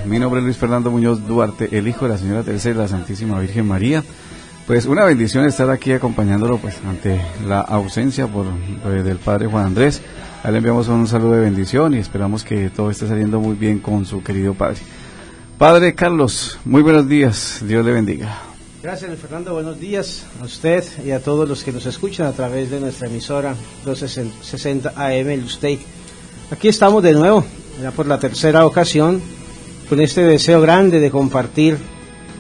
Mi nombre es Luis Fernando Muñoz Duarte, el hijo de la señora Teresa de la Santísima Virgen María. Pues una bendición estar aquí acompañándolo pues ante la ausencia del padre Juan Andrés. A él le enviamos un saludo de bendición y esperamos que todo esté saliendo muy bien con su querido padre. Padre Carlos, muy buenos días, Dios le bendiga. Gracias, Luis Fernando, buenos días a usted y a todos los que nos escuchan a través de nuestra emisora 1260 AM El Ustec. Aquí estamos de nuevo, ya por la tercera ocasión, con este deseo grande de compartir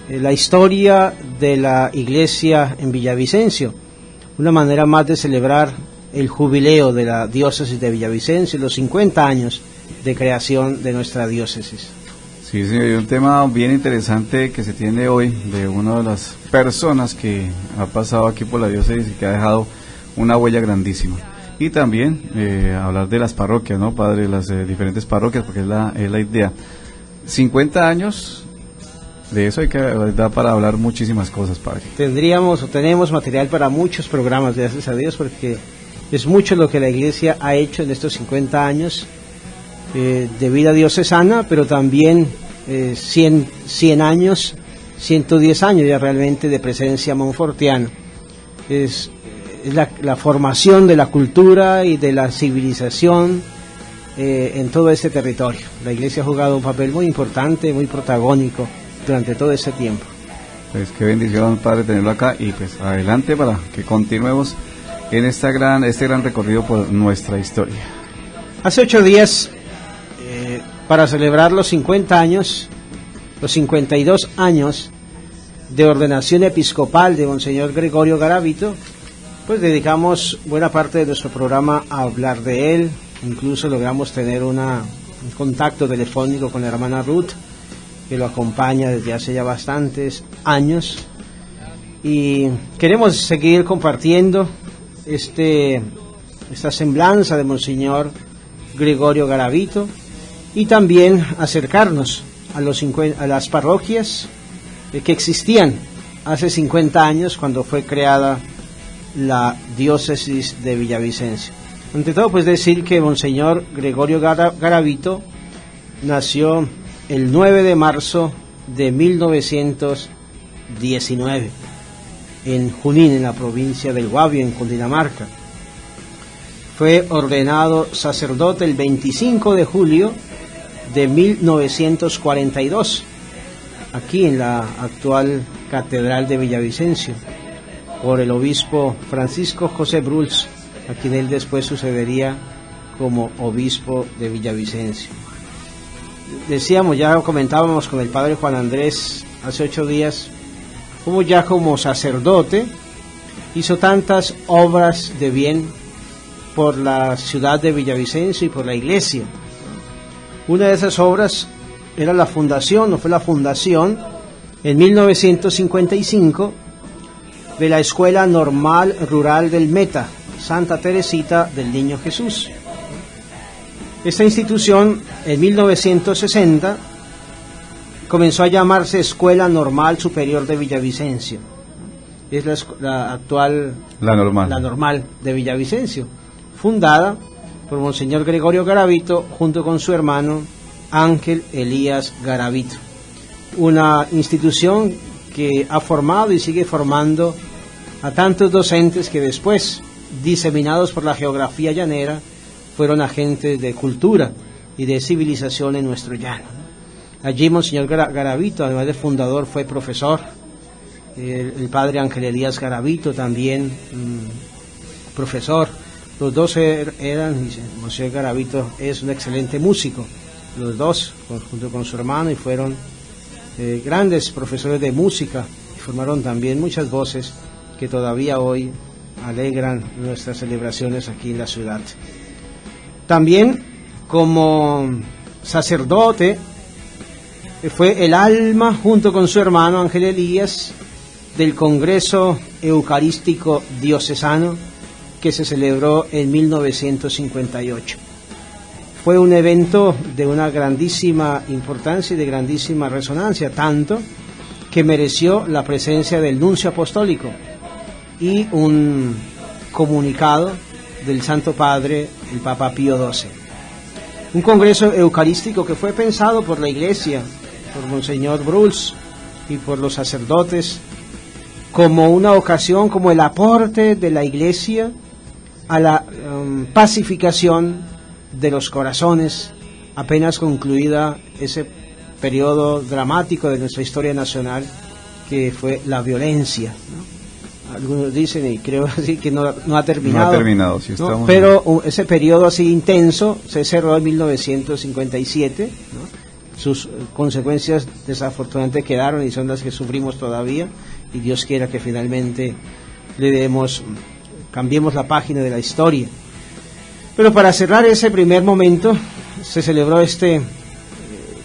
la historia de la iglesia en Villavicencio, una manera más de celebrar el jubileo de la diócesis de Villavicencio, los 50 años de creación de nuestra diócesis. Sí, señor, y un tema bien interesante que se tiene hoy de una de las personas que ha pasado aquí por la diócesis y que ha dejado una huella grandísima. Y también hablar de las parroquias, ¿no, padre? Las diferentes parroquias, porque es la idea. 50 años, de eso hay que dar para hablar muchísimas cosas, padre. Tenemos material para muchos programas, gracias a Dios, porque es mucho lo que la iglesia ha hecho en estos 50 años de vida diocesana, pero también 100 años, 110 años ya realmente de presencia monfortiana. Es la formación de la cultura y de la civilización en todo este territorio. La iglesia ha jugado un papel muy importante, muy protagónico durante todo ese tiempo. Pues qué bendición, padre, tenerlo acá y pues adelante para que continuemos en este gran recorrido por nuestra historia. Hace 8 días, para celebrar los 50 años, los 52 años de ordenación episcopal de Monseñor Gregorio Garavito, pues dedicamos buena parte de nuestro programa a hablar de él. Incluso logramos tener un contacto telefónico con la hermana Ruth, que lo acompaña desde hace ya bastantes años, y queremos seguir compartiendo esta semblanza de Monseñor Gregorio Garavito y también acercarnos a las parroquias que existían hace 50 años cuando fue creada la diócesis de Villavicencio. Ante todo, pues decir que Monseñor Gregorio Garavito nació el 9 de marzo de 1919 en Junín, en la provincia del Guavio, en Cundinamarca. Fue ordenado sacerdote el 25 de julio de 1942, aquí en la actual Catedral de Villavicencio, por el obispo Francisco José Bruls, a quien él después sucedería como obispo de Villavicencio. Decíamos, ya comentábamos con el padre Juan Andrés hace 8 días, como ya como sacerdote hizo tantas obras de bien por la ciudad de Villavicencio y por la iglesia. Una de esas obras era la fundación en 1955 de la Escuela Normal Rural del Meta, Santa Teresita del Niño Jesús. Esta institución en 1960 comenzó a llamarse Escuela Normal Superior de Villavicencio. Es la normal de Villavicencio, fundada por Monseñor Gregorio Garavito junto con su hermano Ángel Elías Garavito. Una institución que ha formado y sigue formando a tantos docentes que después, diseminados por la geografía llanera, fueron agentes de cultura y de civilización en nuestro llano. Allí Monseñor Garavito, además de fundador, fue profesor. El padre Ángel Elías Garavito también profesor. Los dos eran, Monseñor Garavito es un excelente músico, los dos, junto con su hermano, y fueron grandes profesores de música, y formaron también muchas voces que todavía hoy alegran nuestras celebraciones aquí en la ciudad. También como sacerdote fue el alma, junto con su hermano Ángel Elías, del Congreso Eucarístico Diocesano que se celebró en 1958. Fue un evento de una grandísima importancia y de grandísima resonancia, tanto que mereció la presencia del nuncio apostólico y un comunicado del Santo Padre, el Papa Pío XII. Un congreso eucarístico que fue pensado por la Iglesia por Monseñor Bruls y por los sacerdotes, como una ocasión, como el aporte de la Iglesia a la pacificación de los corazones, apenas concluida ese periodo dramático de nuestra historia nacional, que fue la violencia, ¿no? Algunos dicen, y creo así, que no ha terminado. No ha terminado, sí, estamos, ¿no? Pero ese periodo así intenso se cerró en 1957, ¿no? Sus consecuencias desafortunadamente quedaron y son las que sufrimos todavía, y Dios quiera que finalmente cambiemos la página de la historia. Pero para cerrar ese primer momento, se celebró este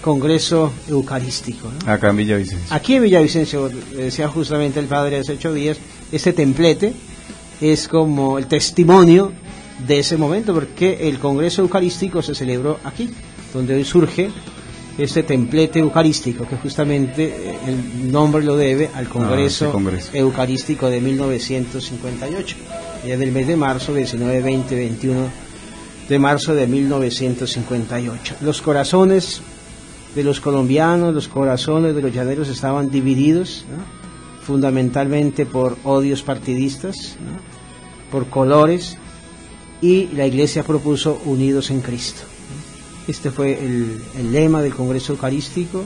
Congreso Eucarístico, ¿no? Acá en Villavicencio. Aquí en Villavicencio, decía justamente el padre hace 8 días, este templete es como el testimonio de ese momento, porque el Congreso Eucarístico se celebró aquí, donde hoy surge este templete eucarístico, que justamente el nombre lo debe al Congreso Eucarístico de 1958, ya del mes de marzo, 19, 20, 21 de marzo de 1958. Los corazones de los colombianos, los corazones de los llaneros estaban divididos, ¿no? Fundamentalmente por odios partidistas, ¿no? Por colores, y la Iglesia propuso unidos en Cristo, ¿no? Este fue el lema del Congreso Eucarístico,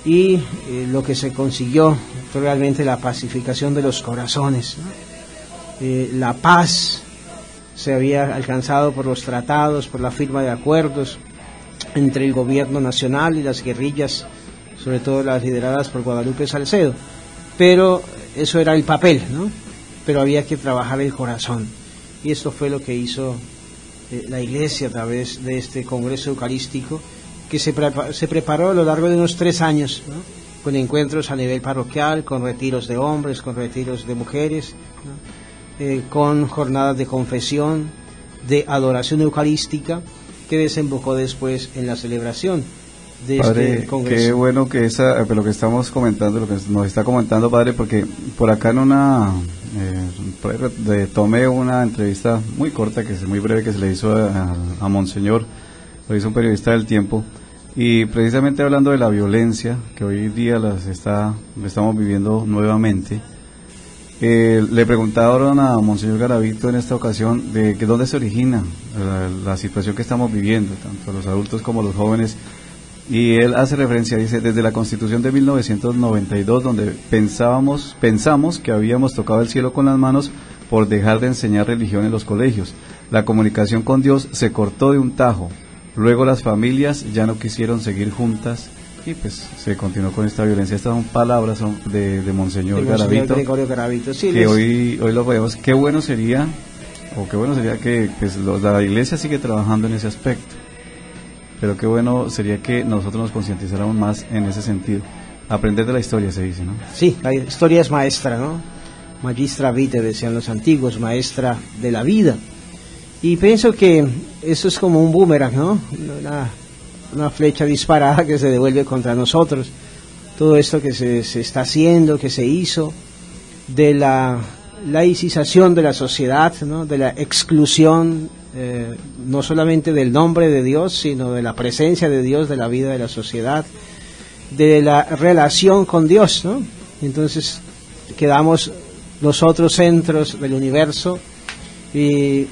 y lo que se consiguió fue realmente la pacificación de los corazones, ¿no? La paz se había alcanzado por los tratados, por la firma de acuerdos entre el gobierno nacional y las guerrillas, sobre todo las lideradas por Guadalupe Salcedo, pero eso era el papel, ¿no? Pero había que trabajar el corazón, y esto fue lo que hizo la Iglesia a través de este Congreso Eucarístico, que se preparó a lo largo de unos 3 años, ¿no? Con encuentros a nivel parroquial, con retiros de hombres, con retiros de mujeres, ¿no? Con jornadas de confesión, de adoración eucarística, que desembocó después en la celebración de este Congreso. Qué bueno que lo que estamos comentando, lo que nos está comentando, padre, porque por acá en tomé una entrevista muy corta, muy breve, que se le hizo a Monseñor, lo hizo un periodista del Tiempo, y precisamente hablando de la violencia que hoy día estamos viviendo nuevamente. Le preguntaron a Monseñor Garavito en esta ocasión de que dónde se origina la situación que estamos viviendo, tanto los adultos como los jóvenes, y él hace referencia, dice, desde la Constitución de 1992, donde pensamos que habíamos tocado el cielo con las manos por dejar de enseñar religión en los colegios. La comunicación con Dios se cortó de un tajo, luego las familias ya no quisieron seguir juntas, y pues se continuó con esta violencia. Estas son palabras de Monseñor Garavito, Gregorio Garavito, sí, que hoy lo vemos. Qué bueno sería que pues, la Iglesia sigue trabajando en ese aspecto, pero qué bueno sería que nosotros nos concientizáramos más en ese sentido. Aprender de la historia, se dice, ¿no? Sí, la historia es maestra, ¿no? Magistra vitae, decían los antiguos, maestra de la vida. Y pienso que eso es como un boomerang, ¿no? Una flecha disparada que se devuelve contra nosotros. Todo esto que se está haciendo, que se hizo, de la laicización de la sociedad, ¿no? De la exclusión, no solamente del nombre de Dios, sino de la presencia de Dios, de la vida de la sociedad, de la relación con Dios, ¿no? Entonces quedamos nosotros centros del universo y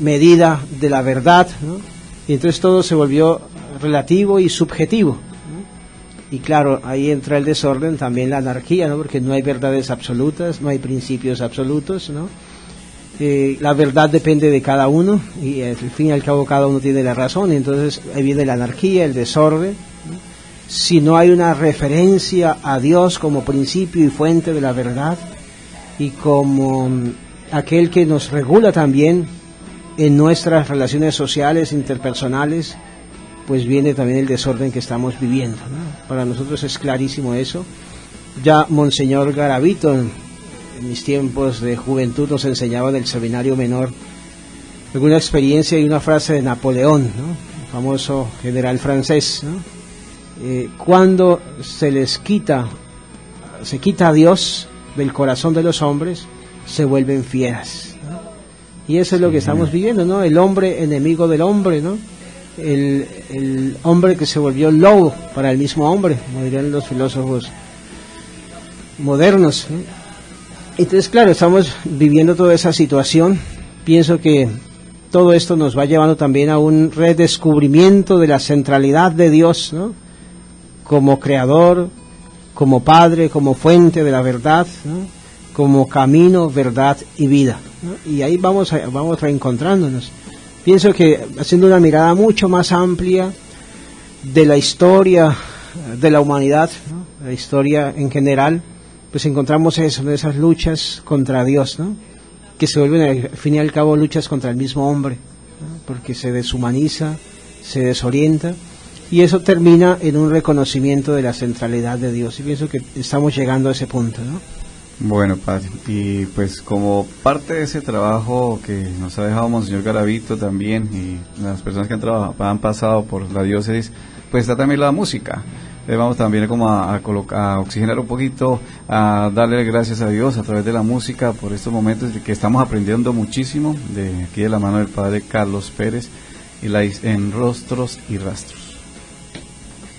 medida de la verdad, ¿no? Y entonces todo se volvió relativo y subjetivo, ¿no? Y claro, ahí entra el desorden, también la anarquía, ¿no? Porque no hay verdades absolutas, no hay principios absolutos, ¿no? La verdad depende de cada uno, y al fin y al cabo cada uno tiene la razón, y entonces ahí viene la anarquía, el desorden, ¿no? Si no hay una referencia a Dios como principio y fuente de la verdad, y como aquel que nos regula también en nuestras relaciones sociales, interpersonales, pues viene también el desorden que estamos viviendo, ¿no? Para nosotros es clarísimo eso. Ya Monseñor Garavito, en mis tiempos de juventud, nos enseñaba en el seminario menor alguna experiencia y una frase de Napoleón, ¿no? El famoso general francés, ¿no? Cuando se quita a Dios del corazón de los hombres, se vuelven fieras, ¿no? Y eso es lo que estamos viviendo, ¿no? El hombre enemigo del hombre, ¿no? el hombre que se volvió lobo para el mismo hombre, como dirían los filósofos modernos, ¿no? Entonces, claro, estamos viviendo toda esa situación. Pienso que todo esto nos va llevando también a un redescubrimiento de la centralidad de Dios, ¿no? Como creador, como padre, como fuente de la verdad, ¿no? Como camino, verdad y vida, ¿no? Y ahí vamos reencontrándonos. Pienso que haciendo una mirada mucho más amplia de la historia de la humanidad, ¿no? La historia en general, pues encontramos eso, ¿no? Esas luchas contra Dios, ¿no? Que se vuelven al fin y al cabo luchas contra el mismo hombre, ¿no? Porque se deshumaniza, se desorienta, y eso termina en un reconocimiento de la centralidad de Dios. Y pienso que estamos llegando a ese punto, ¿no? Bueno, padre, y pues como parte de ese trabajo que nos ha dejado Monseñor Garavito también, y las personas que han pasado por la diócesis, pues está también la música. Vamos también como a oxigenar un poquito, a darle gracias a Dios a través de la música por estos momentos de que estamos aprendiendo muchísimo de aquí de la mano del padre Carlos Pérez y en Rostros y Rastros.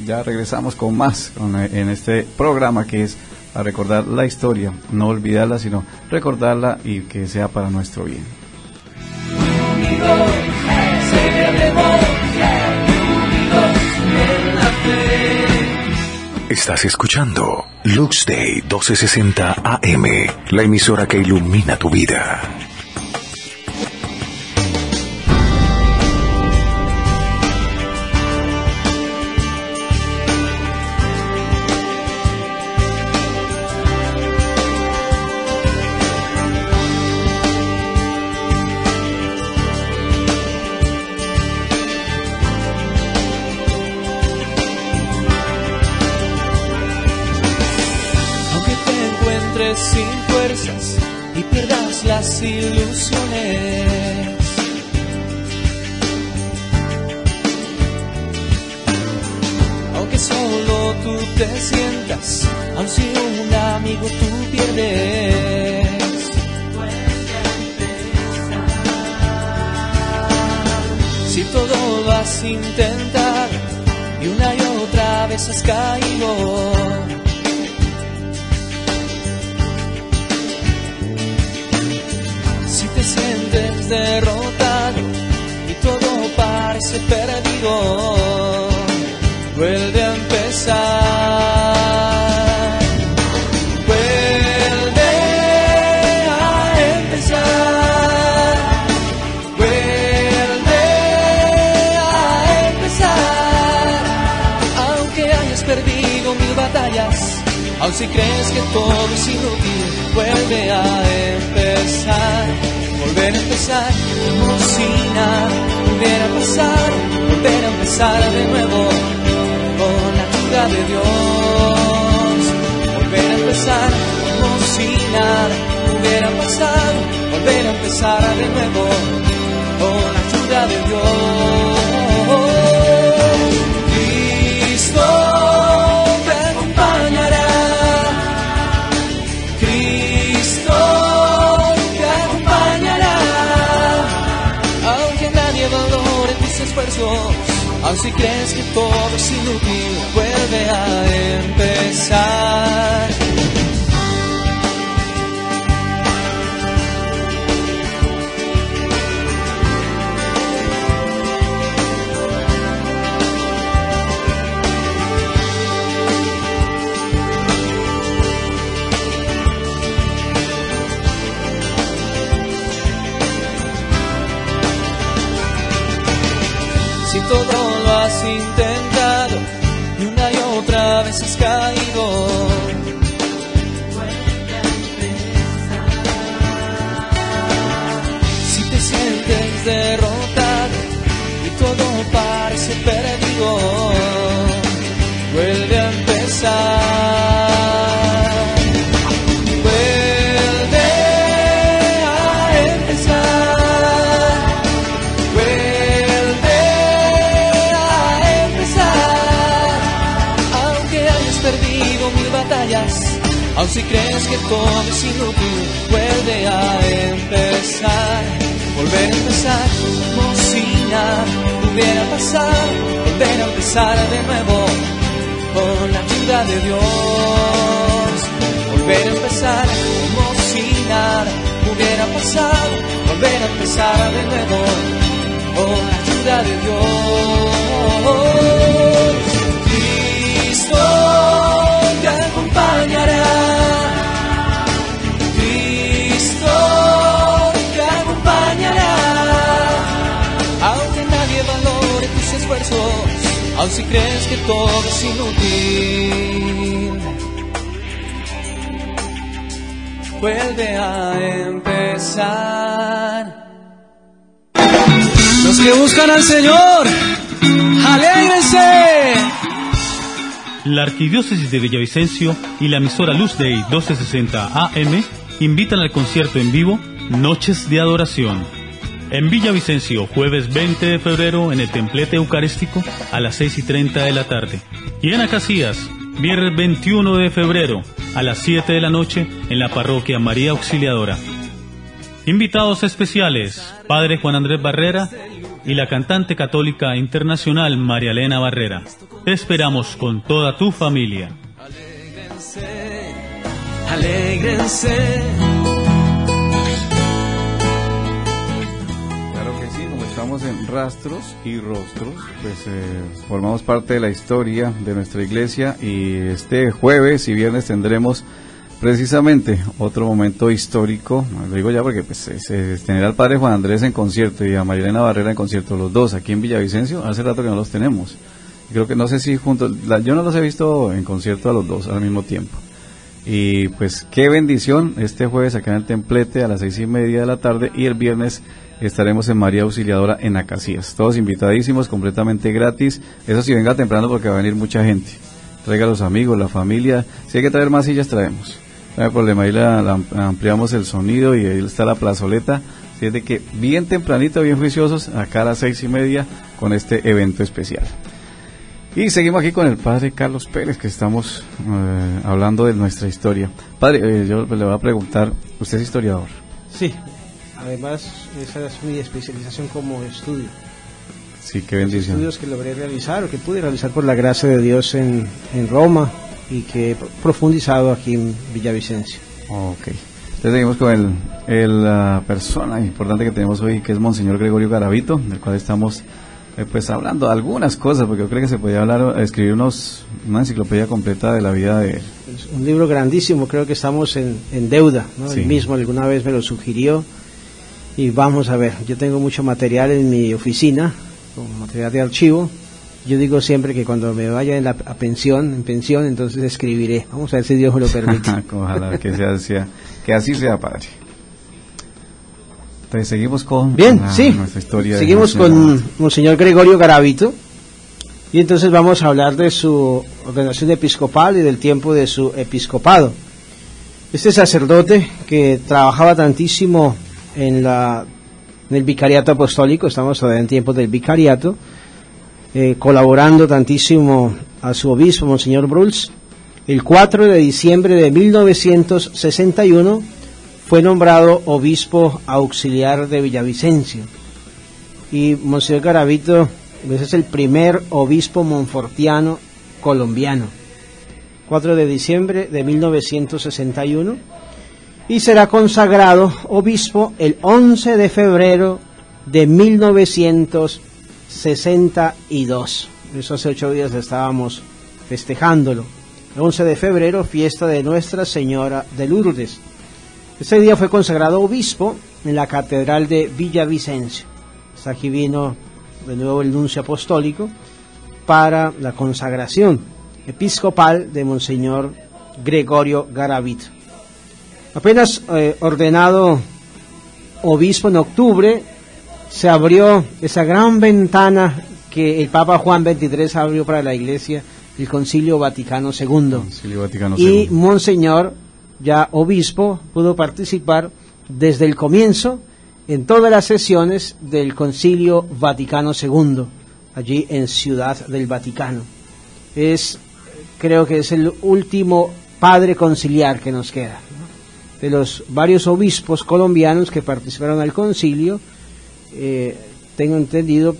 Ya regresamos con más en este programa que es a recordar la historia, no olvidarla, sino recordarla y que sea para nuestro bien. Estás escuchando Lux Day 1260 AM, la emisora que ilumina tu vida. Sin fuerzas y pierdas las ilusiones, aunque solo tú te sientas, aun si un amigo tú pierdes. Si todo lo has intentado y una y otra vez has caído, te sientes derrotado y todo parece perdido, vuelve a empezar, vuelve a empezar, vuelve a empezar, aunque hayas perdido 1000 batallas, aun si crees que todo es inútil, vuelve a empezar. Volver a empezar como si nada hubiera pasado, volver a empezar de nuevo con la ayuda de Dios. Volver a empezar como si nada hubiera pasado, volver a empezar de nuevo con la ayuda de Dios. Cristo te acompañará. Aun si crees que todo es inútil, vuelve a empezar. Si todo lo has intentado y una y otra vez has caído, si te sientes derrotado y todo parece perdido, vuelve a empezar. Aun si crees que todo es inútil, vuelve a empezar, volver a empezar como si nada pudiera pasar, volver a empezar de nuevo con la ayuda de Dios. Volver a empezar como si nada pudiera pasar, volver a empezar de nuevo con la ayuda de Dios. Cristo te acompañará, Cristo te acompañará, aunque nadie valore tus esfuerzos, aun si crees que todo es inútil. Vuelve a empezar. Los que buscan al Señor, ¡alégrense! La Arquidiócesis de Villavicencio y la emisora Luz Day 1260 AM invitan al concierto en vivo Noches de Adoración. En Villavicencio, jueves 20 de febrero en el Templete Eucarístico a las 6:30 de la tarde. Y en Acacias, viernes 21 de febrero a las 7 de la noche en la Parroquia María Auxiliadora. Invitados especiales, Padre Juan Andrés Barrera y la cantante católica internacional María Elena Barrera. Te esperamos con toda tu familia. Alégrense, alégrense. Claro que sí, como estamos en Rastros y Rostros, pues formamos parte de la historia de nuestra iglesia y este jueves y viernes tendremos precisamente otro momento histórico, lo digo ya porque pues, tener al Padre Juan Andrés en concierto y a María Elena Barrera en concierto, los dos aquí en Villavicencio, hace rato que no los tenemos. Creo que no sé si juntos, yo no los he visto en concierto a los dos al mismo tiempo. Y pues qué bendición, este jueves acá en el Templete a las 6:30 de la tarde y el viernes estaremos en María Auxiliadora en Acacias. Todos invitadísimos, completamente gratis. Eso sí, venga temprano porque va a venir mucha gente. Traiga a los amigos, la familia. Si hay que traer más sillas, traemos. No hay problema, ahí la ampliamos el sonido y ahí está la plazoleta. Así es de que bien tempranito, bien juiciosos, acá a las 6:30 con este evento especial. Y seguimos aquí con el Padre Carlos Pérez, que estamos hablando de nuestra historia. Padre, yo le voy a preguntar, ¿usted es historiador? Sí, además esa es mi especialización como estudio. Sí, qué bendición. Estudios que logré realizar o que pude realizar por la gracia de Dios en Roma y que he profundizado aquí en Villavicencio. Ok. Entonces seguimos con la persona importante que tenemos hoy, que es Monseñor Gregorio Garavito, del cual estamos pues hablando de algunas cosas, porque yo creo que se podía escribir una enciclopedia completa de la vida de él. Es un libro grandísimo, creo que estamos en deuda, ¿no? Sí. Él mismo alguna vez me lo sugirió y vamos a ver, yo tengo mucho material en mi oficina, como material de archivo. Yo digo siempre que cuando me vaya en pensión, entonces escribiré. Vamos a ver si Dios me lo permite. Ojalá que que así sea, Padre. Entonces seguimos con nuestra historia. Seguimos con Monseñor Gregorio Garavito y entonces vamos a hablar de su ordenación episcopal y del tiempo de su episcopado. Este sacerdote que trabajaba tantísimo en el vicariato apostólico, estamos en tiempos del vicariato, colaborando tantísimo a su obispo, Monseñor Bruls, el 4 de diciembre de 1961 fue nombrado obispo auxiliar de Villavicencio. Y Monseñor Garavito es el primer obispo monfortiano colombiano. 4 de diciembre de 1961. Y será consagrado obispo el 11 de febrero de 1962. Eso hace 8 días estábamos festejándolo. El 11 de febrero, fiesta de Nuestra Señora de Lourdes. Este día fue consagrado obispo en la Catedral de Villavicencio. Hasta aquí vino de nuevo el nuncio apostólico para la consagración episcopal de Monseñor Gregorio Garavito. Apenas ordenado obispo en octubre, se abrió esa gran ventana que el Papa Juan XXIII abrió para la Iglesia, el Concilio Vaticano II. Y Monseñor, ya obispo, pudo participar desde el comienzo en todas las sesiones del Concilio Vaticano II, allí en Ciudad del Vaticano. Creo que es el último padre conciliar que nos queda, ¿no? De los varios obispos colombianos que participaron al concilio, tengo entendido,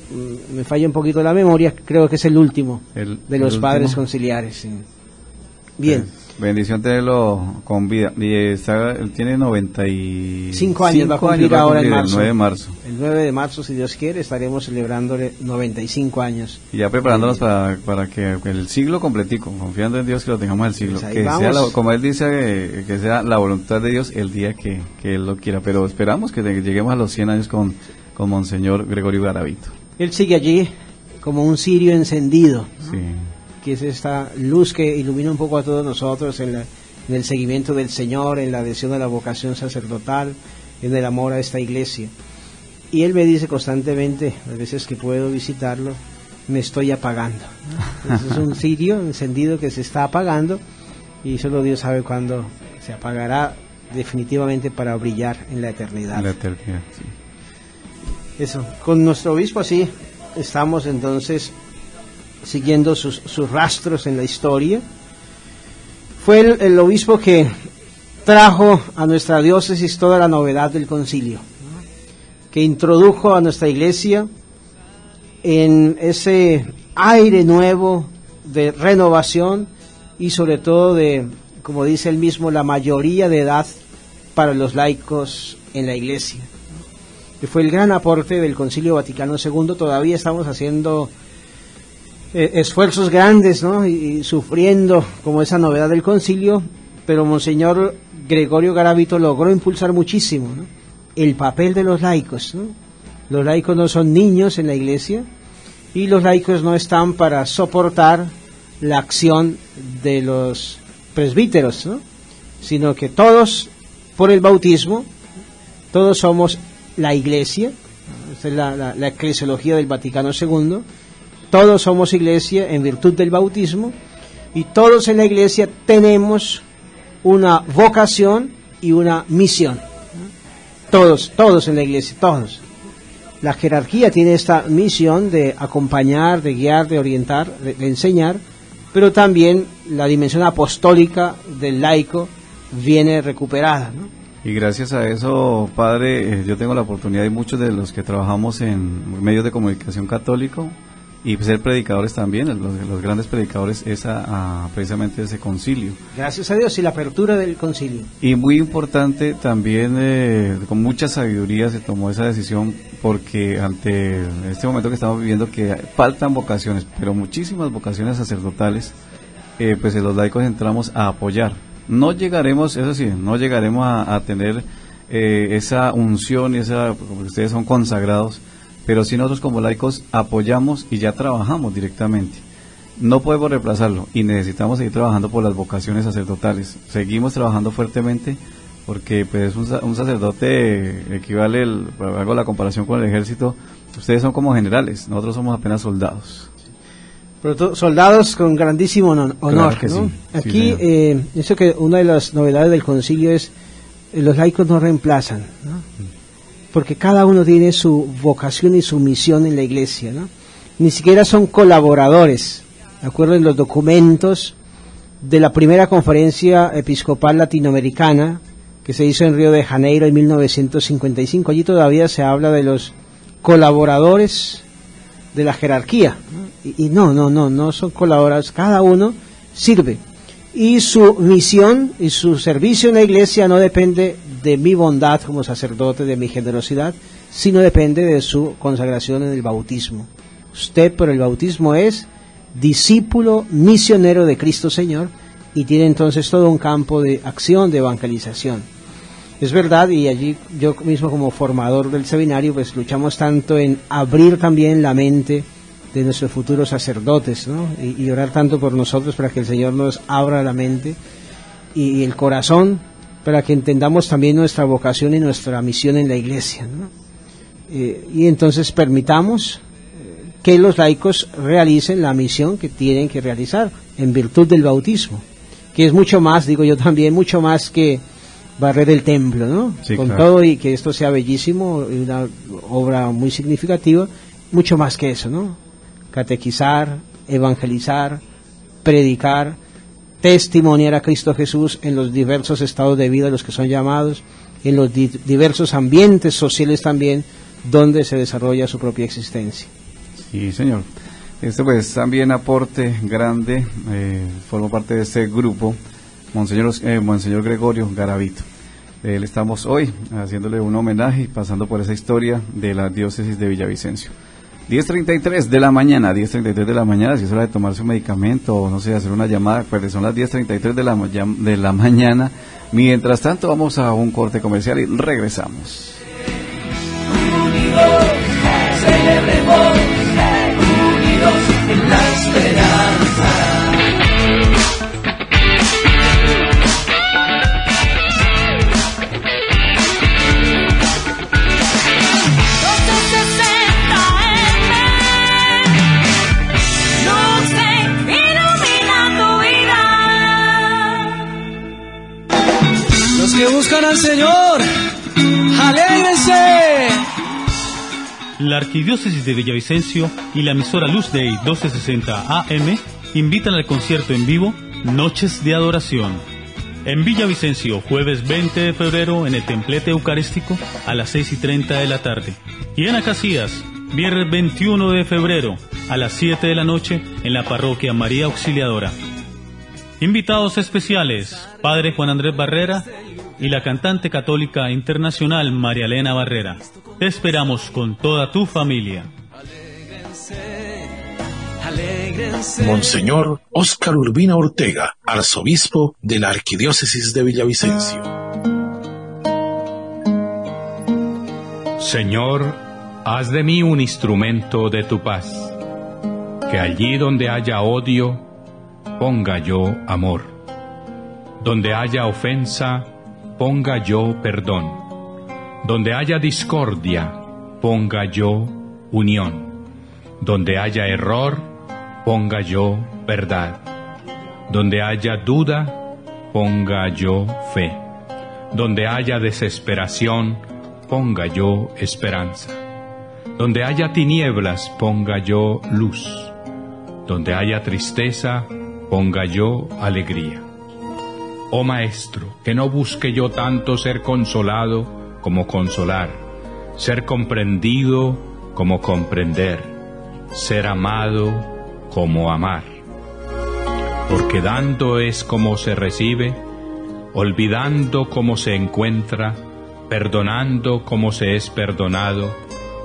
me falla un poquito la memoria, creo que es el último de los padres conciliares. Sí. Bien. Bendición tenerlo con vida. Y él tiene 95 años, va a cumplir ahora en marzo. El 9 de marzo. El 9 de marzo, si Dios quiere, estaremos celebrándole 95 años. Y ya preparándonos para que el siglo completico, confiando en Dios que lo tengamos el siglo. Pues que sea como él dice, que sea la voluntad de Dios el día que él lo quiera. Pero esperamos que lleguemos a los 100 años con Monseñor Gregorio Garavito. Él sigue allí como un cirio encendido, ¿no? Sí. Que es esta luz que ilumina un poco a todos nosotros en el seguimiento del Señor, en la adhesión a la vocación sacerdotal, en el amor a esta iglesia. Y él me dice constantemente, las veces que puedo visitarlo, me estoy apagando, ¿no? Es un cirio encendido que se está apagando y solo Dios sabe cuándo se apagará definitivamente para brillar en la eternidad. La eternidad, sí. Eso, con nuestro obispo así estamos entonces siguiendo sus rastros en la historia. Fue el obispo que trajo a nuestra diócesis toda la novedad del concilio, ¿no? Que introdujo a nuestra iglesia en ese aire nuevo de renovación y sobre todo de, como dice él mismo, la mayoría de edad para los laicos en la iglesia, ¿no? Que fue el gran aporte del Concilio Vaticano II. Todavía estamos haciendo esfuerzos grandes, ¿no? Y sufriendo como esa novedad del concilio, pero Monseñor Gregorio Garavito logró impulsar muchísimo, ¿no? El papel de los laicos, ¿no? Los laicos no son niños en la iglesia y los laicos no están para soportar la acción de los presbíteros, ¿no? Sino que todos, por el bautismo, todos somos la iglesia. Esta es la eclesiología del Vaticano II. Todos somos iglesia en virtud del bautismo y todos en la iglesia tenemos una vocación y una misión. Todos en la iglesia, todos. La jerarquía tiene esta misión de acompañar, de guiar, de orientar, de enseñar, pero también la dimensión apostólica del laico viene recuperada, ¿no? Y gracias a eso, padre, yo tengo la oportunidad y muchos de los que trabajamos en medios de comunicación católico y ser predicadores también, los grandes predicadores, precisamente ese concilio. Gracias a Dios y la apertura del concilio. Y muy importante también, con mucha sabiduría se tomó esa decisión, porque ante este momento que estamos viviendo, que faltan vocaciones, pero muchísimas vocaciones sacerdotales, pues los laicos entramos a apoyar. No llegaremos, eso sí, no llegaremos a tener esa unción y como ustedes son consagrados, pero sí nosotros como laicos apoyamos y ya trabajamos directamente. No podemos reemplazarlo y necesitamos seguir trabajando por las vocaciones sacerdotales. Seguimos trabajando fuertemente porque pues un sacerdote equivale, hago la comparación con el ejército, ustedes son como generales, nosotros somos apenas soldados. Pero soldados con grandísimo honor, claro que ¿no? Sí, aquí, sí, eso que una de las novedades del concilio es los laicos no reemplazan, ¿no? Porque cada uno tiene su vocación y su misión en la iglesia, ¿no? Ni siquiera son colaboradores. Me acuerdo en los documentos de la primera conferencia episcopal latinoamericana que se hizo en Río de Janeiro en 1955. Allí todavía se habla de los colaboradores de la jerarquía, ¿no? Y no son colaboradores, cada uno sirve. Y su misión y su servicio en la iglesia no depende de mi bondad como sacerdote, de mi generosidad, sino depende de su consagración en el bautismo. Usted por el bautismo es discípulo misionero de Cristo Señor y tiene entonces todo un campo de acción, de evangelización. Es verdad, y allí yo mismo como formador del seminario pues luchamos tanto en abrir también la mente de nuestros futuros sacerdotes, ¿no? Y orar tanto por nosotros para que el Señor nos abra la mente y el corazón para que entendamos también nuestra vocación y nuestra misión en la iglesia, ¿no? Y entonces permitamos que los laicos realicen la misión que tienen que realizar en virtud del bautismo, que es mucho más, digo yo también, mucho más que barrer el templo, ¿no? Sí, con claro. Todo y que esto sea bellísimo y una obra muy significativa, mucho más que eso, ¿no? Catequizar, evangelizar, predicar, testimoniar a Cristo Jesús en los diversos estados de vida a los que son llamados, en los diversos ambientes sociales también donde se desarrolla su propia existencia. Sí, señor. Este pues también aporte grande, forma parte de este grupo, Monseñor Gregorio Garavito. Él estamos hoy haciéndole un homenaje y pasando por esa historia de la diócesis de Villavicencio. 10:33 de la mañana, 10:33 de la mañana, si es hora de tomar su medicamento o no sé, hacer una llamada, pues son las 10:33 de la mañana. Mientras tanto vamos a un corte comercial y regresamos. Unidos, celebremos, unidos en la esperanza. Que buscan al Señor, ¡alégrense! La Arquidiócesis de Villavicencio y la emisora Luz Day 1260 AM invitan al concierto en vivo Noches de Adoración. En Villavicencio, jueves 20 de febrero en el Templete Eucarístico a las 6:30 de la tarde. Y en Acacias, viernes 21 de febrero a las 7 de la noche en la Parroquia María Auxiliadora. Invitados especiales, Padre Juan Andrés Barrera y la cantante católica internacional María Elena Barrera. Te esperamos con toda tu familia. Monseñor Óscar Urbina Ortega, arzobispo de la Arquidiócesis de Villavicencio. Señor, haz de mí un instrumento de tu paz, que allí donde haya odio, ponga yo amor, donde haya ofensa, ponga yo perdón, donde haya discordia, ponga yo unión, donde haya error, ponga yo verdad, donde haya duda, ponga yo fe, donde haya desesperación, ponga yo esperanza, donde haya tinieblas, ponga yo luz, donde haya tristeza, ponga yo alegría. Oh Maestro, que no busque yo tanto ser consolado como consolar, ser comprendido como comprender, ser amado como amar. Porque dando es como se recibe, olvidando como se encuentra, perdonando como se es perdonado,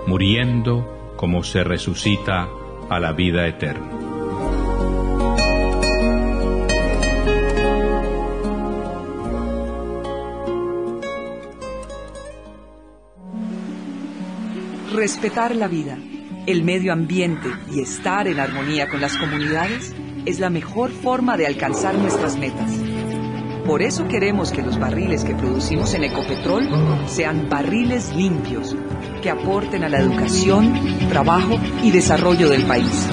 muriendo como se resucita a la vida eterna. Respetar la vida, el medio ambiente y estar en armonía con las comunidades es la mejor forma de alcanzar nuestras metas. Por eso queremos que los barriles que producimos en Ecopetrol sean barriles limpios, que aporten a la educación, trabajo y desarrollo del país.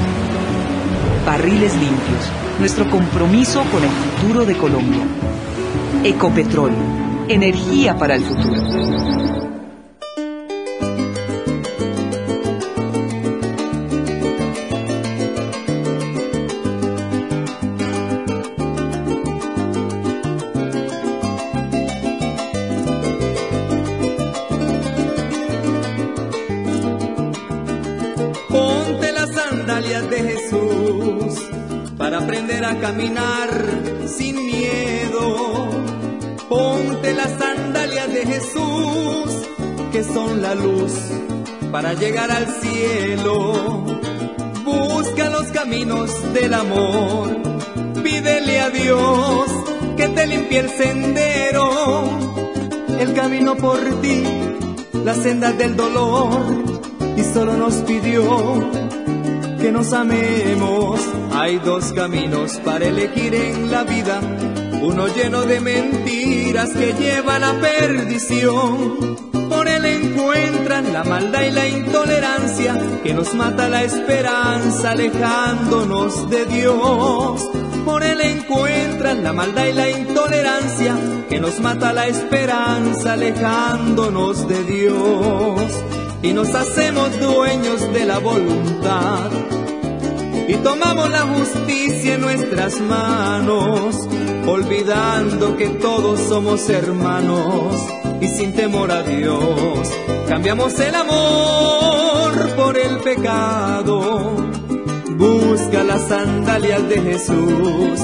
Barriles limpios, nuestro compromiso con el futuro de Colombia. Ecopetrol, energía para el futuro. De Jesús para aprender a caminar sin miedo. Ponte las sandalias de Jesús, que son la luz para llegar al cielo. Busca los caminos del amor, pídele a Dios que te limpie el sendero. Él caminó por ti las sendas del dolor y solo nos pidió que nos amemos. Hay dos caminos para elegir en la vida, uno lleno de mentiras que llevan a perdición. Por él encuentran la maldad y la intolerancia que nos mata la esperanza, alejándonos de Dios. Por él encuentran la maldad y la intolerancia que nos mata la esperanza, alejándonos de Dios. Y nos hacemos dueños de la voluntad y tomamos la justicia en nuestras manos, olvidando que todos somos hermanos. y sin temor a Dios. Cambiamos el amor por el pecado. Busca las sandalias de Jesús,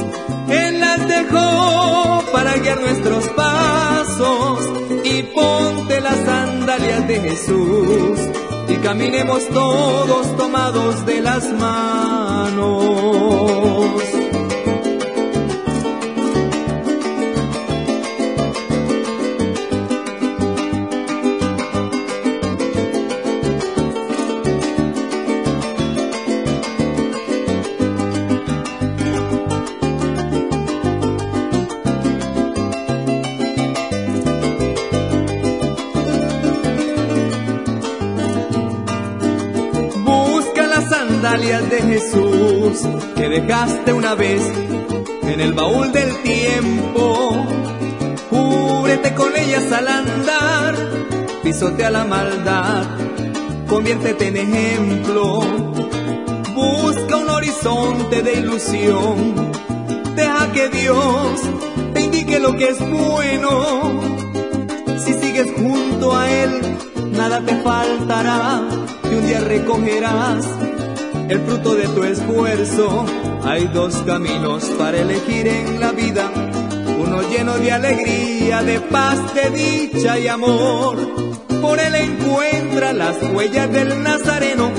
Él las dejó para guiar nuestros pasos. Y ponte las sandalias de Jesús y caminemos todos tomados de las manos. De Jesús que dejaste una vez en el baúl del tiempo, cúbrete con ellas al andar, pisotea la maldad, conviértete en ejemplo, busca un horizonte de ilusión, deja que Dios te indique lo que es bueno. Si sigues junto a Él, nada te faltará y un día recogerás el fruto de tu esfuerzo. Hay dos caminos para elegir en la vida, uno lleno de alegría, de paz, de dicha y amor. Por él encuentra las huellas del Nazareno,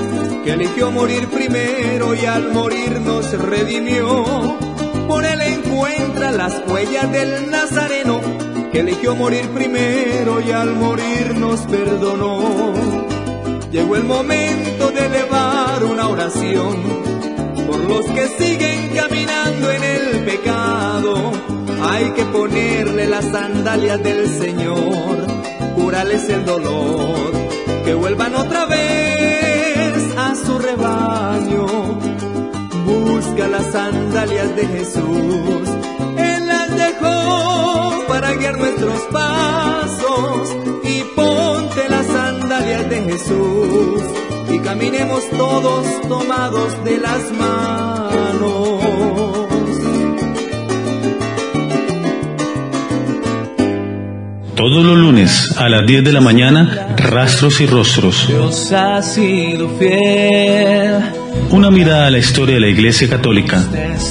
que eligió morir primero y al morir nos redimió. Por él encuentra las huellas del Nazareno, que eligió morir primero y al morir nos perdonó. Llegó el momento de elevar una oración por los que siguen caminando en el pecado. Hay que ponerle las sandalias del Señor, curarles el dolor, que vuelvan otra vez a su rebaño. Busca las sandalias de Jesús, Él las dejó para guiar nuestros pasos. Y ponte las sandalias de Jesús y caminemos todos tomados de las manos. Todos los lunes a las 10 de la mañana, Rastros y Rostros. Dios ha sido fiel. Una mirada a la historia de la Iglesia Católica.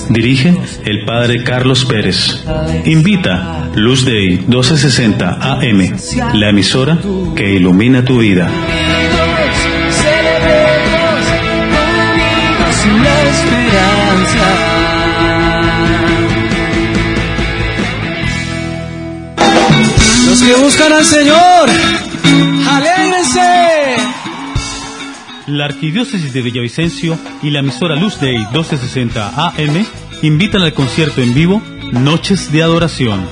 Dirige el Padre Carlos Pérez. Invita Luz Day 1260 AM, la emisora que ilumina tu vida. Celebremos unidos en la esperanza. Los que buscan al Señor, alégrense. La Arquidiócesis de Villavicencio y la emisora Luz Day 1260 AM invitan al concierto en vivo Noches de Adoración.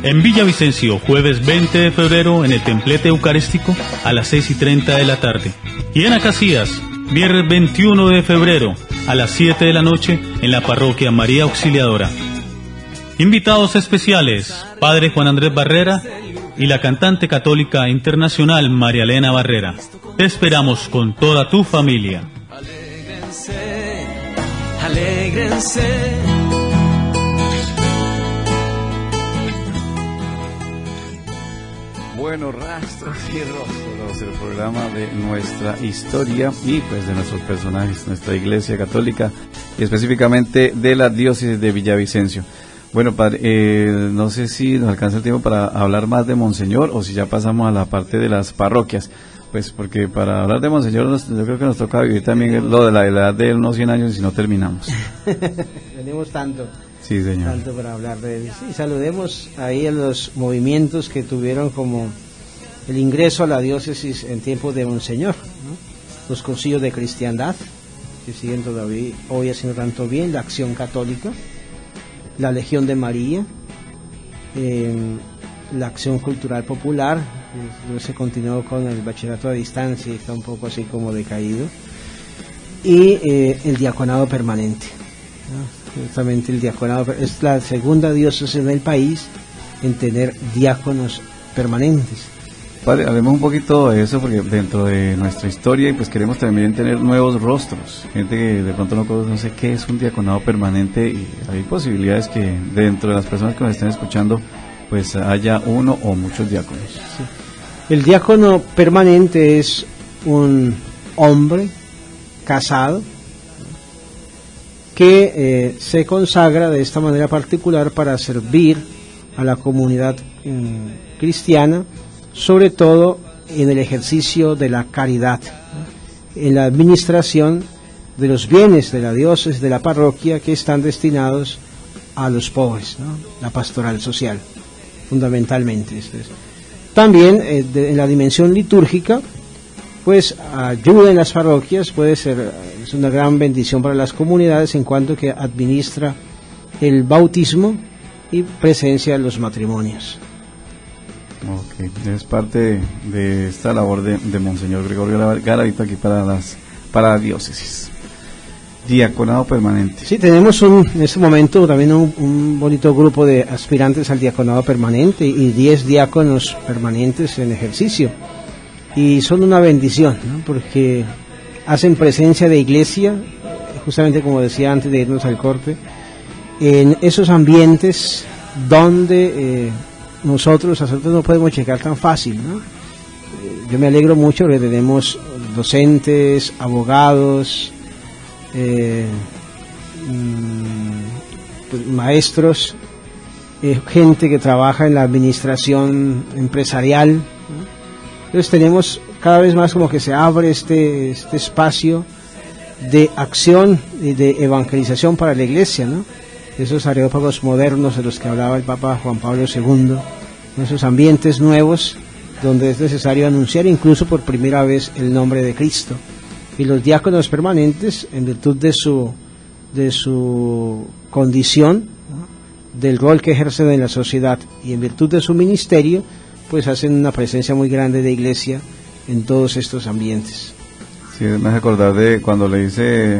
En Villavicencio, jueves 20 de febrero en el Templete Eucarístico a las 6:30 de la tarde. Y en Acacias, viernes 21 de febrero a las 7 de la noche en la parroquia María Auxiliadora. Invitados especiales, Padre Juan Andrés Barrera y la cantante católica internacional María Elena Barrera. Te esperamos con toda tu familia. Alégrense, alégrense. Bueno, Rastros y Rostros, el programa de nuestra historia y pues de nuestros personajes, nuestra Iglesia Católica y específicamente de la Diócesis de Villavicencio. Bueno, padre, no sé si nos alcanza el tiempo para hablar más de Monseñor o si ya pasamos a la parte de las parroquias. Pues porque para hablar de Monseñor yo creo que nos toca vivir también lo de la edad de unos 100 años y no terminamos. Tenemos tanto. Sí, señor. Tanto para hablar de él. Sí, saludemos ahí a los movimientos que tuvieron como el ingreso a la diócesis en tiempos de Monseñor, ¿no? Los concilios de cristiandad, que siguen todavía hoy haciendo tanto bien, la Acción Católica, la Legión de María, la Acción Cultural Popular, se continuó con el bachillerato a distancia y está un poco así como decaído, y el diaconado permanente, ¿no? Justamente el diaconado es la segunda diócesis en el país en tener diáconos permanentes. Padre, hablemos un poquito de eso porque dentro de nuestra historia y pues queremos también tener nuevos rostros, gente que de pronto no conoce qué es un diaconado permanente y hay posibilidades que dentro de las personas que nos estén escuchando pues haya uno o muchos diáconos. Sí. El diácono permanente es un hombre casado que se consagra de esta manera particular para servir a la comunidad cristiana, sobre todo en el ejercicio de la caridad, ¿no? En la administración de los bienes de la diócesis, de la parroquia, que están destinados a los pobres, ¿no? La pastoral social, fundamentalmente. También en la dimensión litúrgica, pues ayuda en las parroquias, puede ser, es una gran bendición para las comunidades en cuanto que administra el bautismo y presencia de los matrimonios. Ok, es parte de esta labor de Monseñor Gregorio Garavito aquí para la diócesis. Diaconado permanente. Sí, tenemos en este momento también un bonito grupo de aspirantes al diaconado permanente y 10 diáconos permanentes en ejercicio. Y son una bendición, ¿no? Porque hacen presencia de iglesia, justamente como decía antes de irnos al corte, en esos ambientes donde nosotros no podemos llegar tan fácil, ¿no? Yo me alegro mucho porque tenemos docentes, abogados, maestros, gente que trabaja en la administración empresarial, ¿no? Entonces tenemos cada vez más como que se abre este espacio de acción y de evangelización para la iglesia, ¿no? Esos areópagos modernos de los que hablaba el Papa Juan Pablo II, esos ambientes nuevos donde es necesario anunciar incluso por primera vez el nombre de Cristo. Y los diáconos permanentes, en virtud de su condición, ¿no? Del rol que ejercen en la sociedad y en virtud de su ministerio, pues hacen una presencia muy grande de iglesia en todos estos ambientes. Sí, me hace acordar de cuando le dice,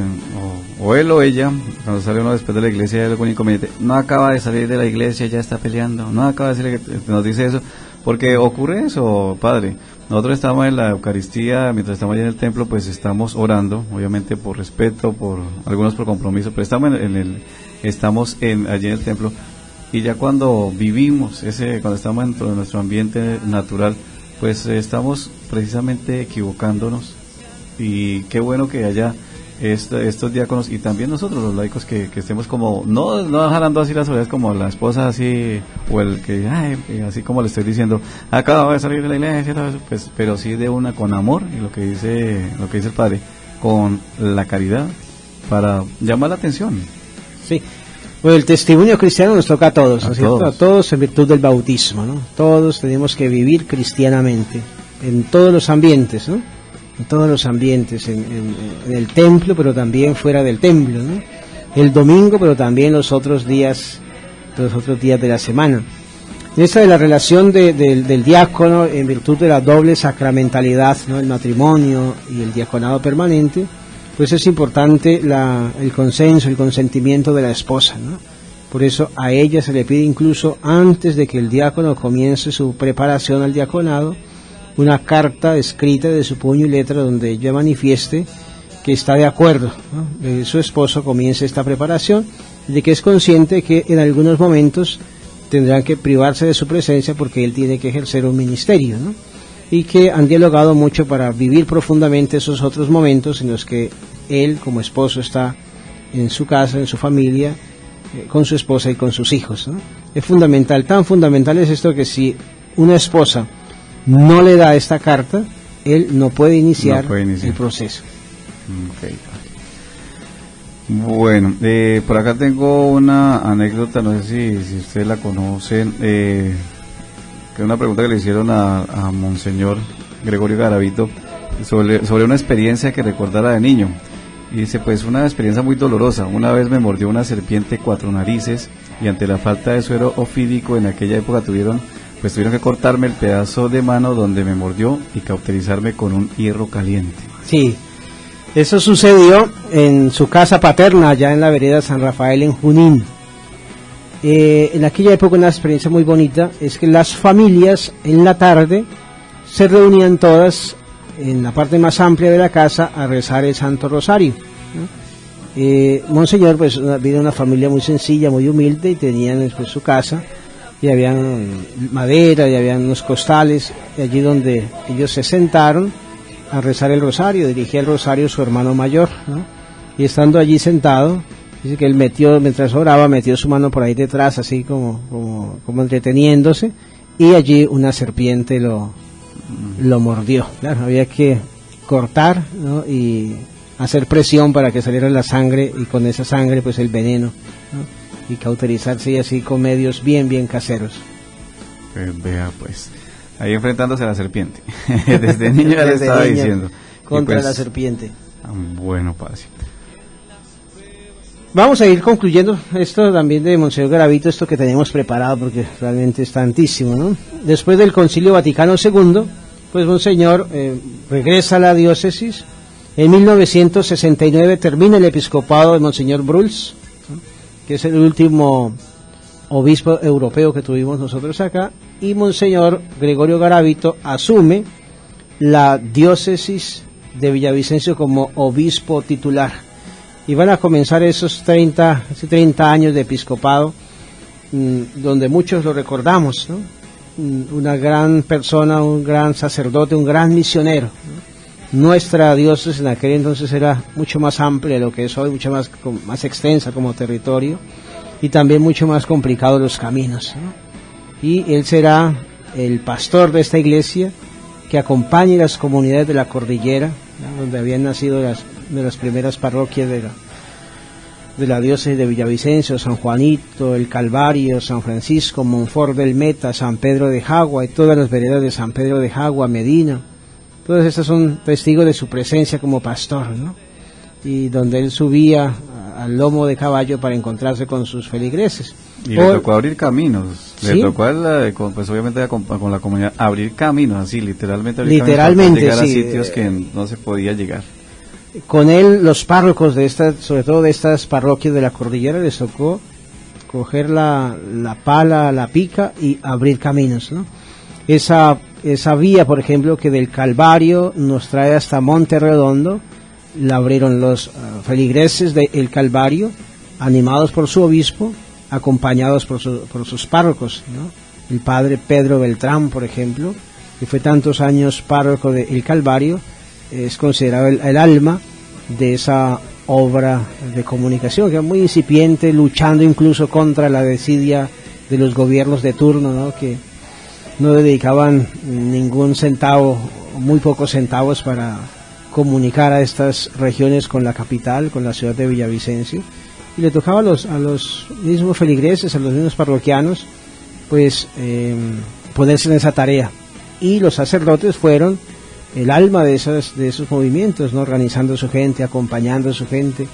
o él o ella, cuando sale uno después de la iglesia, el inconveniente, no acaba de salir de la iglesia, ya está peleando, no acaba de salir, nos dice eso, porque ocurre eso, padre. Nosotros estamos en la Eucaristía, mientras estamos allí en el templo, pues estamos orando, obviamente por respeto, algunos por compromiso, pero estamos allí en el templo, y ya cuando vivimos cuando estamos dentro de nuestro ambiente natural, pues estamos precisamente equivocándonos, y qué bueno que haya estos diáconos y también nosotros los laicos que estemos como no jalando así las orejas como la esposa así o el que así como le estoy diciendo acaba de salir de la iglesia, pues, pero sí de una con amor y lo que dice el padre, con la caridad para llamar la atención. Sí. Bueno, el testimonio cristiano nos toca a todos, ¿no es cierto? A todos en virtud del bautismo, ¿no? Todos tenemos que vivir cristianamente en todos los ambientes, ¿no? En todos los ambientes, en el templo, pero también fuera del templo, ¿no? El domingo, pero también los otros días de la semana. En esta de la relación del diácono, en virtud de la doble sacramentalidad, ¿no? El matrimonio y el diaconado permanente, pues es importante el consenso, el consentimiento de la esposa, ¿no? Por eso a ella se le pide incluso antes de que el diácono comience su preparación al diaconado, una carta escrita de su puño y letra donde ella manifieste que está de acuerdo, ¿no? De su esposo comience esta preparación, de que es consciente que en algunos momentos tendrán que privarse de su presencia porque él tiene que ejercer un ministerio, ¿no? Y que han dialogado mucho para vivir profundamente esos otros momentos en los que él como esposo está en su casa, en su familia, con su esposa y con sus hijos, ¿no? Es fundamental, tan fundamental es esto que si una esposa no le da esta carta, él no puede iniciar el proceso. Okay. Bueno, por acá tengo una anécdota, no sé si ustedes la conocen, que es una pregunta que le hicieron a Monseñor Gregorio Garavito sobre una experiencia que recordara de niño. Y dice, pues una experiencia muy dolorosa. Una vez me mordió una serpiente 4 narices y ante la falta de suero ofídico en aquella época tuvieron que cortarme el pedazo de mano donde me mordió y cauterizarme con un hierro caliente. Sí, eso sucedió en su casa paterna, allá en la vereda San Rafael en Junín. En aquella época una experiencia muy bonita es que las familias en la tarde se reunían todas en la parte más amplia de la casa a rezar el Santo Rosario, ¿no? Monseñor pues vino de una familia muy sencilla, muy humilde y tenían pues su casa y habían madera, y habían unos costales, y allí donde ellos se sentaron a rezar el rosario, dirigía el rosario su hermano mayor, ¿no? Y estando allí sentado, dice que él mientras oraba, metió su mano por ahí detrás, así como entreteniéndose, y allí una serpiente lo mordió. Claro, había que cortar, ¿no? Y hacer presión para que saliera la sangre, y con esa sangre pues el veneno, ¿no? Y cauterizarse, y así con medios bien caseros. Vea pues, ahí enfrentándose a la serpiente. Desde niño ya le estaba diciendo. Contra pues, la serpiente. Bueno, padre. Vamos a ir concluyendo esto también de Monseñor Garavito, esto que tenemos preparado, porque realmente es tantísimo, ¿no? Después del Concilio Vaticano II, pues Monseñor regresa a la diócesis. En 1969 termina el episcopado de Monseñor Bruls, ¿no? Que es el último obispo europeo que tuvimos nosotros acá, y Monseñor Gregorio Garavito asume la diócesis de Villavicencio como obispo titular, y van a comenzar esos 30 años de episcopado, donde muchos lo recordamos, ¿no? Una gran persona, un gran sacerdote, un gran misionero, ¿no? Nuestra diócesis en aquel entonces era mucho más amplia de lo que es hoy, mucho más extensa como territorio, y también mucho más complicados los caminos, ¿no? Y él será el pastor de esta iglesia, que acompañe las comunidades de la cordillera, ¿no? Donde habían nacido de las primeras parroquias de la diócesis de Villavicencio: San Juanito, el Calvario, San Francisco, Monfort del Meta, San Pedro de Jagua, y todas las veredas de San Pedro de Jagua, Medina. Todas estas son testigos de su presencia como pastor, ¿no? Y donde él subía al lomo de caballo para encontrarse con sus feligreses. Y le tocó abrir caminos, ¿sí? Le tocó, pues obviamente con la comunidad, abrir caminos, así, literalmente abrir literalmente, caminos para llegar sí, a sitios que no se podía llegar. Con él, los párrocos de sobre todo de estas parroquias de la cordillera, les tocó coger la pala, la pica y abrir caminos, ¿no? Esa vía, por ejemplo, que del Calvario nos trae hasta Monte Redondo, la abrieron los feligreses del Calvario, animados por su obispo, acompañados por sus párrocos, ¿no? El padre Pedro Beltrán, por ejemplo, que fue tantos años párroco del Calvario, es considerado el alma de esa obra de comunicación, que es muy incipiente, luchando incluso contra la desidia de los gobiernos de turno, ¿no? Que no dedicaban ningún centavo, muy pocos centavos, para comunicar a estas regiones con la capital, con la ciudad de Villavicencio, y le tocaba a los mismos feligreses, a los mismos parroquianos, pues ponerse en esa tarea, y los sacerdotes fueron el alma de esos movimientos, ¿no? Organizando su gente, acompañando a su gente.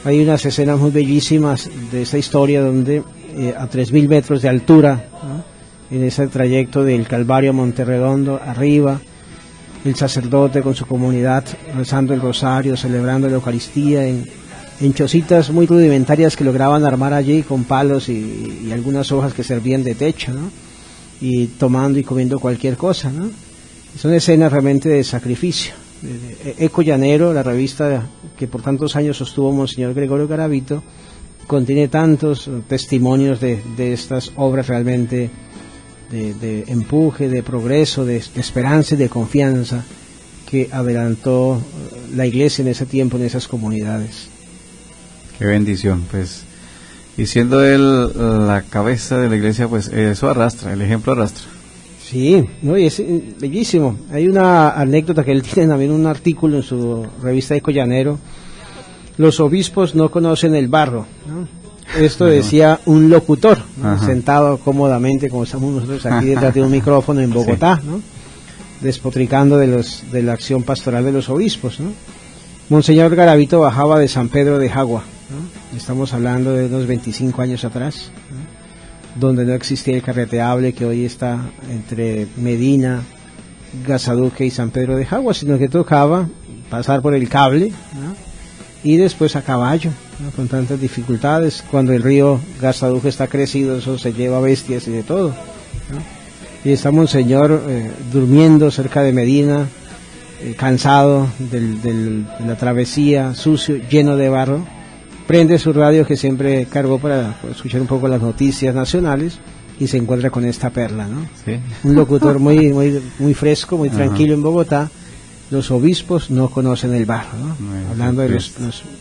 Hay unas escenas muy bellísimas de esta historia donde a 3.000 metros de altura, ¿no? En ese trayecto del Calvario a Monterredondo, arriba, el sacerdote con su comunidad rezando el rosario, celebrando la Eucaristía en chocitas muy rudimentarias que lograban armar allí con palos y algunas hojas que servían de techo, ¿no? Y tomando y comiendo cualquier cosa, ¿no? Son escenas realmente de sacrificio. Eco Llanero, la revista que por tantos años sostuvo Monseñor Gregorio Garavito, contiene tantos testimonios de estas obras realmente de empuje, de progreso, de esperanza y de confianza que adelantó la iglesia en ese tiempo, en esas comunidades. Qué bendición, pues. Y siendo él la cabeza de la iglesia, pues eso arrastra, el ejemplo arrastra. Sí, no, y es bellísimo. Hay una anécdota que él tiene también, un artículo en su revista Eco Llanero: los obispos no conocen el barro, ¿no? Esto decía un locutor, ¿no? Sentado cómodamente, como estamos nosotros aquí detrás de un micrófono en Bogotá, ¿no? Despotricando de la acción pastoral de los obispos, ¿no? Monseñor Garavito bajaba de San Pedro de Jagua, ¿no? Estamos hablando de unos 25 años atrás, ¿no? Donde no existía el carreteable que hoy está entre Medina, Gazaduque y San Pedro de Jagua, sino que tocaba pasar por el cable, ¿no? Y después a caballo, ¿no? Con tantas dificultades. Cuando el río Gazaduque está crecido, eso se lleva bestias y de todo, ¿no? Y está Monseñor durmiendo cerca de Medina, cansado de la travesía, sucio, lleno de barro. Prende su radio, que siempre cargó para escuchar un poco las noticias nacionales, y se encuentra con esta perla, ¿no? Sí. Un locutor muy fresco, muy tranquilo en Bogotá. Los obispos no conocen el barro, ¿no? Hablando de los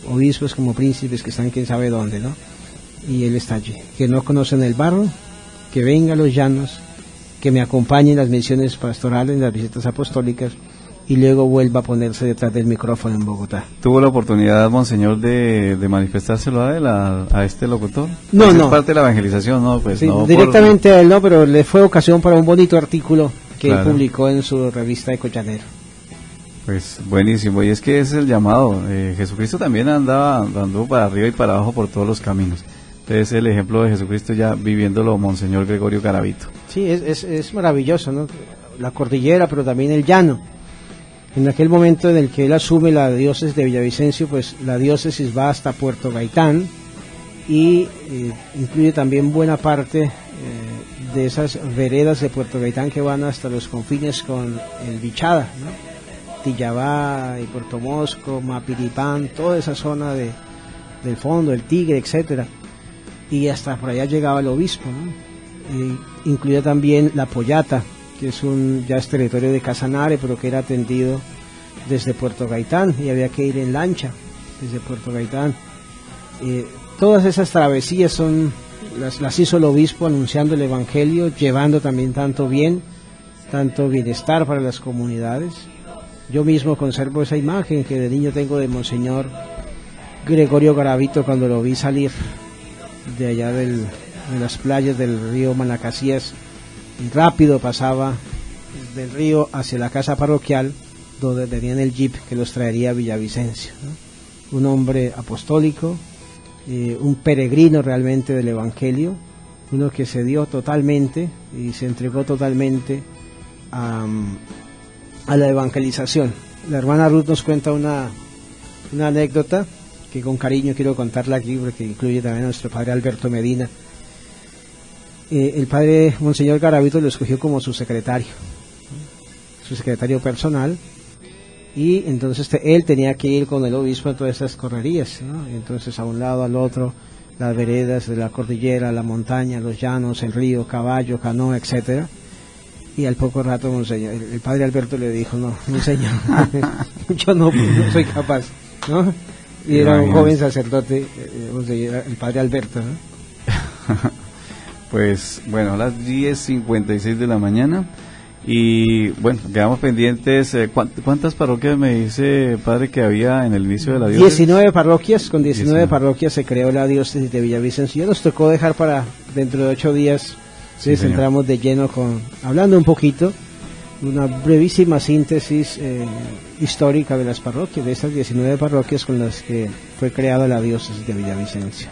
obispos como príncipes que están quién sabe dónde, ¿no? Y él está allí. Que no conocen el barro, que venga a los llanos, que me acompañe en las misiones pastorales, en las visitas apostólicas, y luego vuelva a ponerse detrás del micrófono en Bogotá. ¿Tuvo la oportunidad, monseñor, de manifestárselo a él, a este locutor? No, pues no. Es parte de la evangelización, ¿no? Pues Sí, no directamente a él no, pero le fue ocasión para un bonito artículo que Claro. él publicó en su revista Ecollanero. Pues buenísimo, y es que ese es el llamado. Jesucristo también anduvo para arriba y para abajo por todos los caminos. Entonces el ejemplo de Jesucristo ya viviéndolo, monseñor Gregorio Garavito. Sí, es maravilloso, ¿no? La cordillera, pero también el llano. En aquel momento en el que él asume la diócesis de Villavicencio, pues la diócesis va hasta Puerto Gaitán y incluye también buena parte de esas veredas de Puerto Gaitán que van hasta los confines con el Bichada, ¿no? Tillabá y Puerto Mosco, Mapiripán, toda esa zona del fondo, el Tigre, etcétera. Y hasta por allá llegaba el obispo, ¿no? Incluía también la Pollata, que ya es territorio de Casanare, pero que era atendido desde Puerto Gaitán y había que ir en lancha desde Puerto Gaitán. Todas esas travesías las hizo el obispo anunciando el evangelio, llevando también tanto bienestar para las comunidades. Yo mismo conservo esa imagen que de niño tengo de monseñor Gregorio Garavito cuando lo vi salir de allá de las playas del río Manacasías, y rápido pasaba del río hacia la casa parroquial donde tenían el jeep que los traería a Villavicencio, ¿no? Un hombre apostólico, un peregrino realmente del evangelio, uno que se dio totalmente y se entregó totalmente a la evangelización. La hermana Ruth nos cuenta una anécdota que con cariño quiero contarla aquí porque incluye también a nuestro padre Alberto Medina. El padre monseñor Garavito lo escogió como su secretario personal, y entonces él tenía que ir con el obispo a todas estas correrías, ¿no? Entonces a un lado, al otro, las veredas de la cordillera, la montaña, los llanos, el río, caballo, canoa, etcétera. Y al poco rato, monseñor, el padre Alberto le dijo, no, monseñor, yo no soy capaz, ¿no? Y era un joven sacerdote, el padre Alberto, ¿no? Pues bueno, a las 10:56 de la mañana. Y bueno, quedamos pendientes. ¿Cuántas parroquias me dice, padre, que había en el inicio de la diócesis? 19 parroquias, con 19 parroquias se creó la diócesis de Villavicencio. Ya nos tocó dejar para dentro de 8 días. Sí, entramos de lleno hablando un poquito, una brevísima síntesis histórica de las parroquias, de estas 19 parroquias con las que fue creada la diócesis de Villavicencio.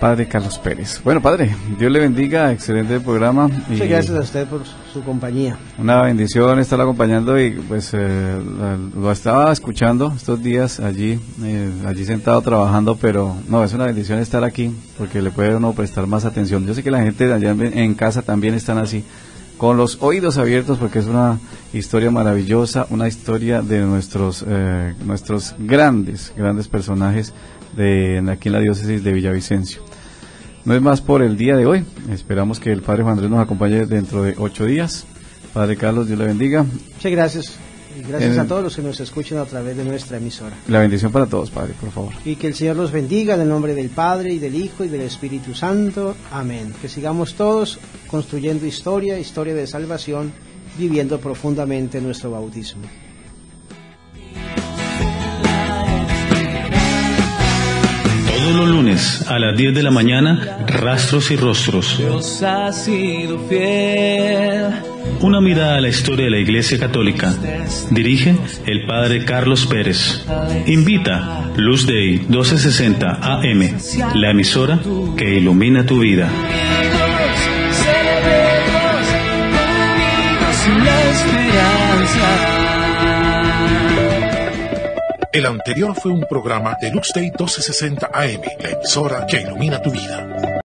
Padre Carlos Pérez. Bueno, padre, Dios le bendiga, excelente programa. Muchas gracias a usted por su compañía. Una bendición estarlo acompañando y pues lo estaba escuchando estos días allí sentado trabajando, pero no, es una bendición estar aquí porque le puede uno prestar más atención. Yo sé que la gente allá en casa también están así, con los oídos abiertos, porque es una historia maravillosa, una historia de nuestros grandes personajes aquí en la diócesis de Villavicencio. No es más por el día de hoy. Esperamos que el Padre Juan Andrés nos acompañe dentro de 8 días. Padre Carlos, Dios le bendiga. Muchas gracias. Y gracias a todos los que nos escuchan a través de nuestra emisora. La bendición para todos, Padre, por favor. Y que el Señor los bendiga en el nombre del Padre, y del Hijo, y del Espíritu Santo. Amén. Que sigamos todos construyendo historia de salvación, viviendo profundamente nuestro bautismo. Todos los lunes a las 10 de la mañana, Rastros y Rostros. Dios ha sido fiel. Una mirada a la historia de la Iglesia Católica. Dirige el Padre Carlos Pérez. Invita Luz Day 1260 AM, la emisora que ilumina tu vida. Celebremos unidos la esperanza. El anterior fue un programa de Lux Day 1260 AM, la emisora que ilumina tu vida.